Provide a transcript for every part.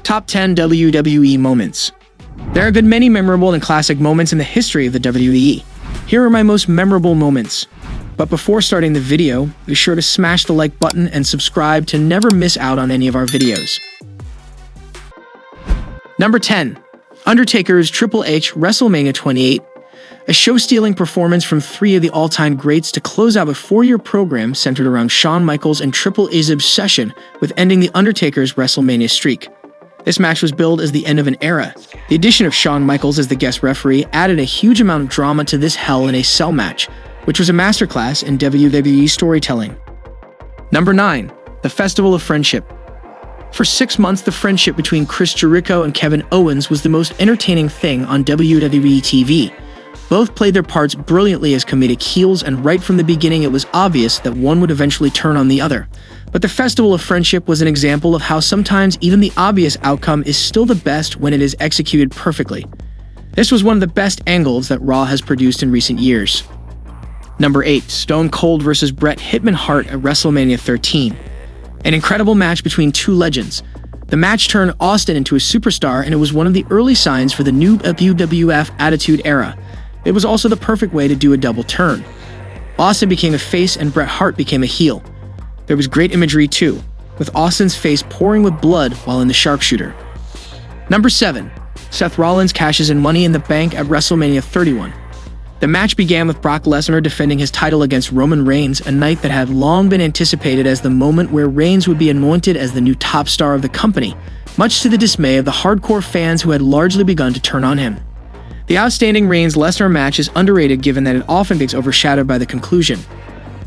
Top 10 WWE moments. There have been many memorable and classic moments in the history of the WWE. Here are my most memorable moments. But before starting the video, be sure to smash the like button and subscribe to never miss out on any of our videos. Number 10. Undertaker's Triple H WrestleMania 28. A show-stealing performance from three of the all-time greats to close out a 4-year program centered around Shawn Michaels and Triple H's obsession with ending The Undertaker's WrestleMania streak. This match was billed as the end of an era. The addition of Shawn Michaels as the guest referee added a huge amount of drama to this Hell in a Cell match, which was a masterclass in WWE storytelling. Number 9. The Festival of Friendship. For 6 months, the friendship between Chris Jericho and Kevin Owens was the most entertaining thing on WWE TV. Both played their parts brilliantly as comedic heels, and right from the beginning it was obvious that one would eventually turn on the other. But the Festival of Friendship was an example of how sometimes even the obvious outcome is still the best when it is executed perfectly. This was one of the best angles that Raw has produced in recent years. Number 8. Stone Cold vs. Bret Hitman Hart at WrestleMania 13. An incredible match between two legends. The match turned Austin into a superstar, and it was one of the early signs for the new WWF Attitude Era. It was also the perfect way to do a double turn. Austin became a face and Bret Hart became a heel. There was great imagery too, with Austin's face pouring with blood while in the sharpshooter. Number 7. Seth Rollins cashes in Money in the Bank at WrestleMania 31. The match began with Brock Lesnar defending his title against Roman Reigns, a night that had long been anticipated as the moment where Reigns would be anointed as the new top star of the company, much to the dismay of the hardcore fans who had largely begun to turn on him. The outstanding Reigns-Lesnar match is underrated given that it often gets overshadowed by the conclusion.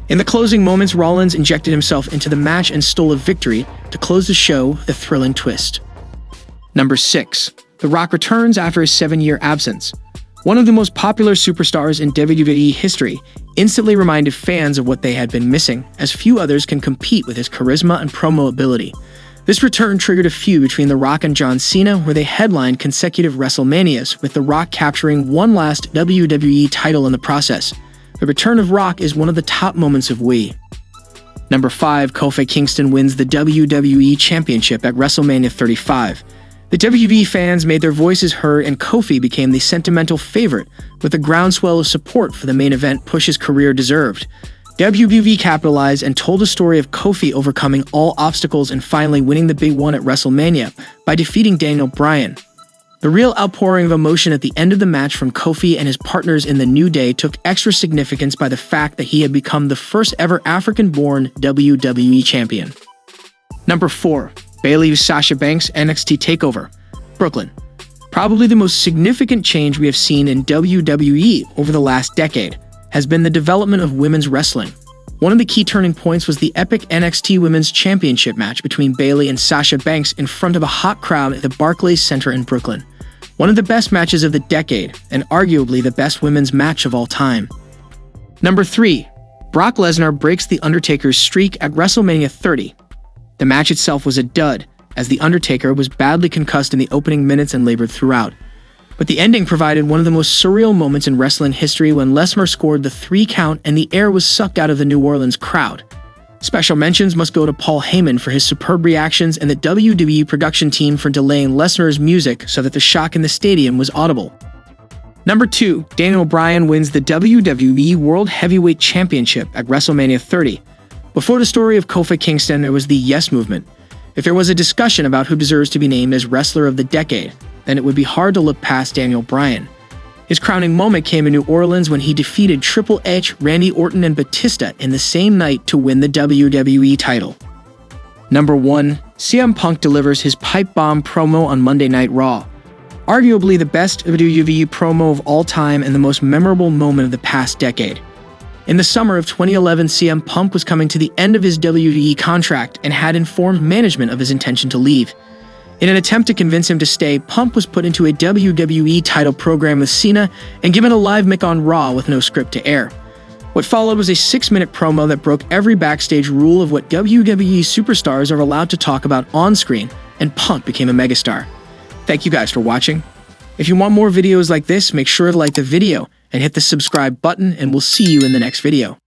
In the closing moments, Rollins injected himself into the match and stole a victory to close the show with a thrilling twist. Number 6. The Rock returns after a 7-year absence. One of the most popular superstars in WWE history instantly reminded fans of what they had been missing, as few others can compete with his charisma and promo ability. This return triggered a feud between The Rock and John Cena, where they headlined consecutive WrestleManias, with The Rock capturing one last WWE title in the process. The return of Rock is one of the top moments of WWE. Number 5. Kofi Kingston wins the WWE Championship at WrestleMania 35. The WWE fans made their voices heard, and Kofi became the sentimental favorite, with a groundswell of support for the main event push his career deserved. WWE capitalized and told a story of Kofi overcoming all obstacles and finally winning the big one at WrestleMania by defeating Daniel Bryan. The real outpouring of emotion at the end of the match from Kofi and his partners in the New Day took extra significance by the fact that he had become the first ever African-born WWE champion. Number 4. BAYLEY vs. Sasha Banks NXT TakeOver, Brooklyn. Probably the most significant change we have seen in WWE over the last decade has been the development of women's wrestling. One of the key turning points was the epic NXT Women's Championship match between BAYLEY and Sasha Banks in front of a hot crowd at the Barclays Center in Brooklyn. One of the best matches of the decade, and arguably the best women's match of all time. Number 3. Brock Lesnar breaks The Undertaker's streak at WrestleMania 30. The match itself was a dud, as The Undertaker was badly concussed in the opening minutes and labored throughout. But the ending provided one of the most surreal moments in wrestling history when Lesnar scored the 3 count and the air was sucked out of the New Orleans crowd. Special mentions must go to Paul Heyman for his superb reactions and the WWE production team for delaying Lesnar's music so that the shock in the stadium was audible. Number 2. Daniel Bryan wins the WWE World Heavyweight Championship at WrestleMania 30. Before the story of Kofi Kingston, there was the Yes Movement. If there was a discussion about who deserves to be named as Wrestler of the Decade, then it would be hard to look past Daniel Bryan. His crowning moment came in New Orleans when he defeated Triple H, Randy Orton, and Batista in the same night to win the WWE title. Number 1. CM Punk delivers his pipe bomb promo on Monday Night Raw. Arguably the best WWE promo of all time and the most memorable moment of the past decade. In the summer of 2011, CM Punk was coming to the end of his WWE contract and had informed management of his intention to leave. In an attempt to convince him to stay, Punk was put into a WWE title program with Cena and given a live mic on Raw with no script to air. What followed was a 6-minute promo that broke every backstage rule of what WWE superstars are allowed to talk about on-screen, and Punk became a megastar. Thank you guys for watching. If you want more videos like this, make sure to like the video and hit the subscribe button, and we'll see you in the next video.